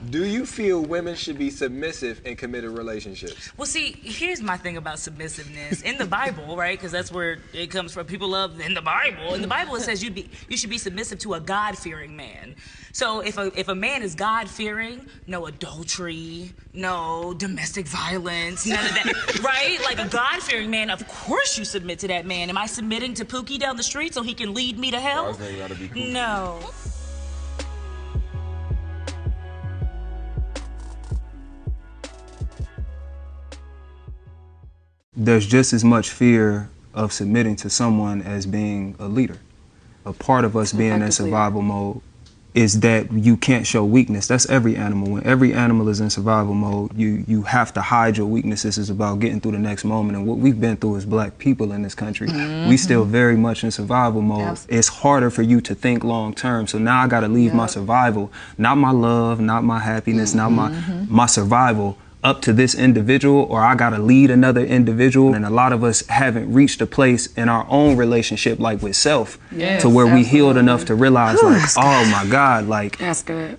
Do you feel women should be submissive in committed relationships? Well, see, here's my thing about submissiveness. In the Bible, right, because that's where it comes from. People love in the Bible. In the Bible, it says you should be submissive to a God-fearing man. So if a man is God-fearing, no adultery, no domestic violence, none of that, right? Like a God-fearing man, of course you submit to that man. Am I submitting to Pookie down the street so he can lead me to hell? No. There's just as much fear of submitting to someone as being a leader. A part of us being in survival mode is that you can't show weakness. That's every animal. When every animal is in survival mode, you have to hide your weaknesses. It's about getting through the next moment. And what we've been through as black people in this country, we still very much in survival mode. Absolutely. It's harder for you to think long term. So now I gotta leave my survival, not my love, not my happiness, not my survival, up to this individual, or I gotta lead another individual. And a lot of us haven't reached a place in our own relationship, like with self, to where we healed enough to realize, like, oh my God, like,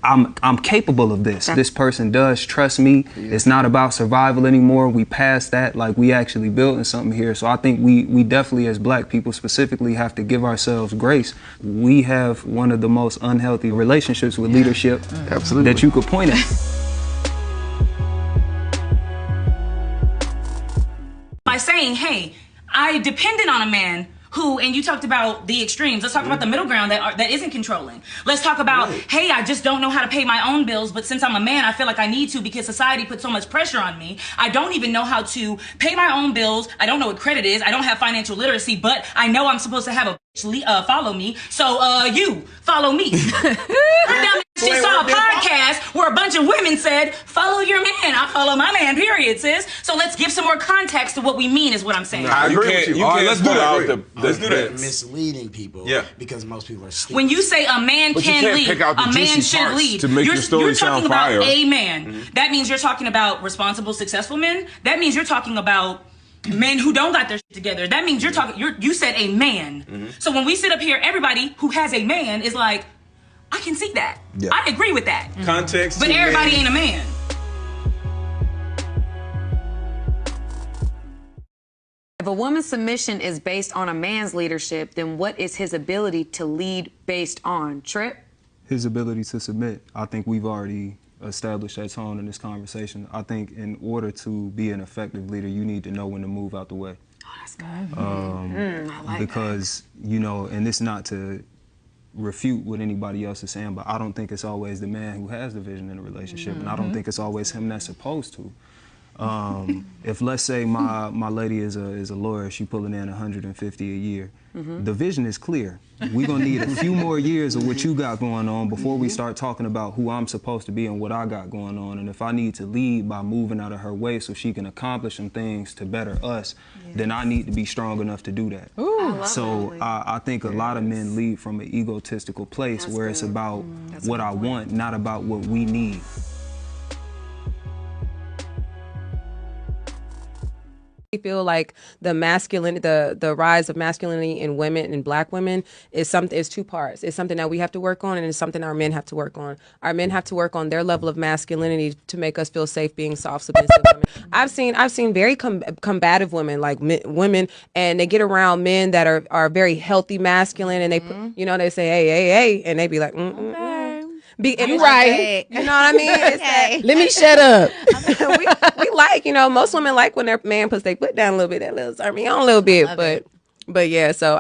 I'm capable of this. This person does trust me. It's not about survival anymore. We passed that, like, we actually building something here. So I think we definitely, as black people specifically, have to give ourselves grace. We have one of the most unhealthy relationships with leadership that you could point at. By saying, hey, I depended on a man who, and you talked about the extremes. Let's talk about the middle ground that isn't controlling. Let's talk about, hey, I just don't know how to pay my own bills, but since I'm a man, I feel like I need to because society puts so much pressure on me. I don't even know how to pay my own bills. I don't know what credit is. I don't have financial literacy, but I know I'm supposed to have a follow me. So you follow me. I just saw a podcast where a bunch of women said, follow your man. I follow my man, period, sis. So let's give some more context to what we mean is what I'm saying. I agree with you. Let's do that. Let's do that. Misleading people because most people are stupid. When you say a man can lead, a man should lead, you're talking about a man. That means you're talking about responsible, successful men. That means you're talking about men who don't got their shit together. That means you're talking, you said a man. So when we sit up here, everybody who has a man is like, I can see that. I agree with that. Context. But everybody ain't a man. If a woman's submission is based on a man's leadership, then what is his ability to lead based on? Trip? His ability to submit. I think we've already established that tone in this conversation. I think in order to be an effective leader, you need to know when to move out the way. Oh, that's good. I like because, you know, and it's not to refute what anybody else is saying, but I don't think it's always the man who has the vision in a relationship, and I don't think it's always him that's supposed to. If, let's say, my lady is a lawyer, she pulling in 150 a year, the vision is clear. We're gonna need a few more years of what you got going on before we start talking about who I'm supposed to be and what I got going on. And if I need to lead by moving out of her way so she can accomplish some things to better us, then I need to be strong enough to do that. So I think a lot of men lead from an egotistical place where it's about what I want, not about what we need. I feel like the rise of masculinity in women and black women is two parts. It's something that we have to work on, and it's something our men have to work on. Our men have to work on their level of masculinity to make us feel safe being soft, submissive women. I've seen very combative women, like women, and they get around men that are very healthy, masculine, and they they say hey, and they be like you right. You know what I mean? Okay. Let me shut up. we like, most women like when their man puts their foot down a little bit, that little turn me on a little bit. But yeah, so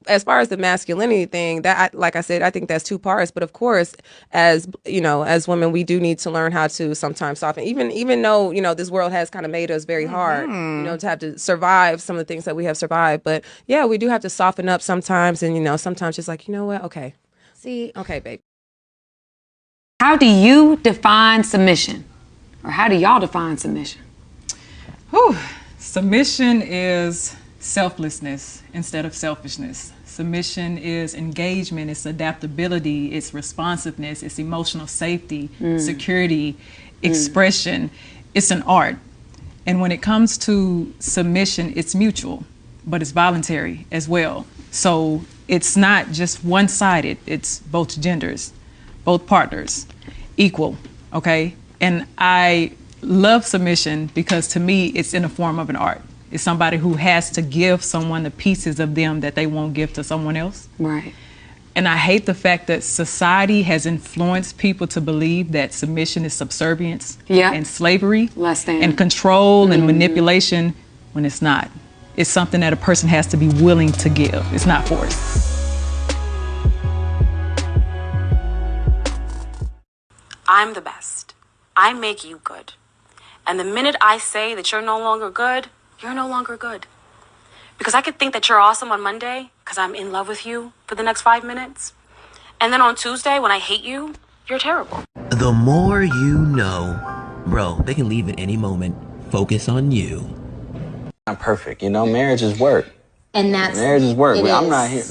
as far as the masculinity thing, like I said, I think that's two parts. But of course, as women, we do need to learn how to sometimes soften. Even though, this world has kind of made us very hard, to have to survive some of the things that we have survived. But yeah, we do have to soften up sometimes, and sometimes just like, what? Okay. Okay, babe. How do you define submission? Or how do y'all define submission? Submission is selflessness instead of selfishness. Submission is engagement, it's adaptability, it's responsiveness, it's emotional safety, security, expression. It's an art. And when it comes to submission, it's mutual, but it's voluntary as well. So it's not just one-sided, it's both genders, both partners. equal, okay? And I love submission because to me, it's in the form of an art. It's somebody who has to give someone the pieces of them that they won't give to someone else. Right. And I hate the fact that society has influenced people to believe that submission is subservience and slavery and control and manipulation when it's not. It's something that a person has to be willing to give. It's not forced. I'm the best. I make you good. And the minute I say that you're no longer good, you're no longer good. Because I could think that you're awesome on Monday because I'm in love with you for the next 5 minutes. And then on Tuesday when I hate you, you're terrible. The more you know. Bro, they can leave at any moment. Focus on you. Not perfect, you know, marriage is work. And that's marriage is work. I'm not here.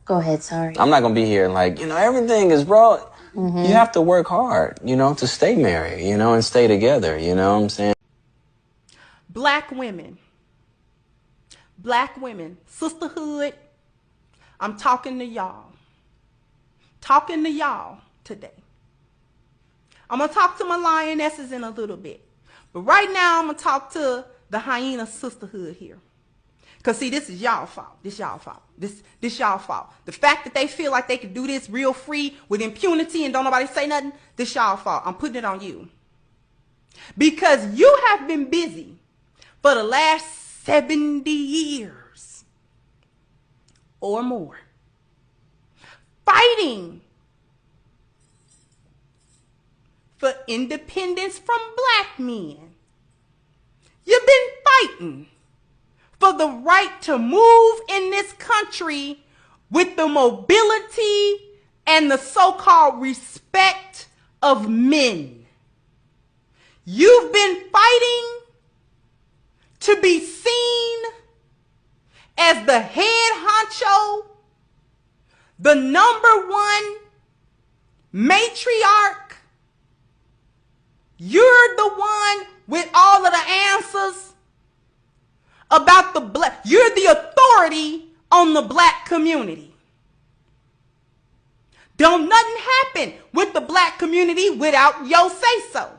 Go ahead, sorry. I'm not gonna be here like, you know, everything is, bro. You have to work hard, you know, to stay married, you know, and stay together, you know what I'm saying? Black women, sisterhood, I'm talking to y'all today. I'm gonna talk to my lionesses in a little bit, but right now I'm gonna talk to the hyena sisterhood here. Cause see, this is y'all fault. This y'all fault. This y'all fault. The fact that they feel like they can do this real free with impunity and don't nobody say nothing, this y'all fault. I'm putting it on you. Because you have been busy for the last 70 years or more fighting for independence from black men. You've been fighting for the right to move in this country with the mobility and the so-called respect of men. You've been fighting to be seen as the head honcho, the #1 matriarch. You're the one with all of the answers about the black. You're the authority on the black community. Don't nothing happen with the black community without your say-so.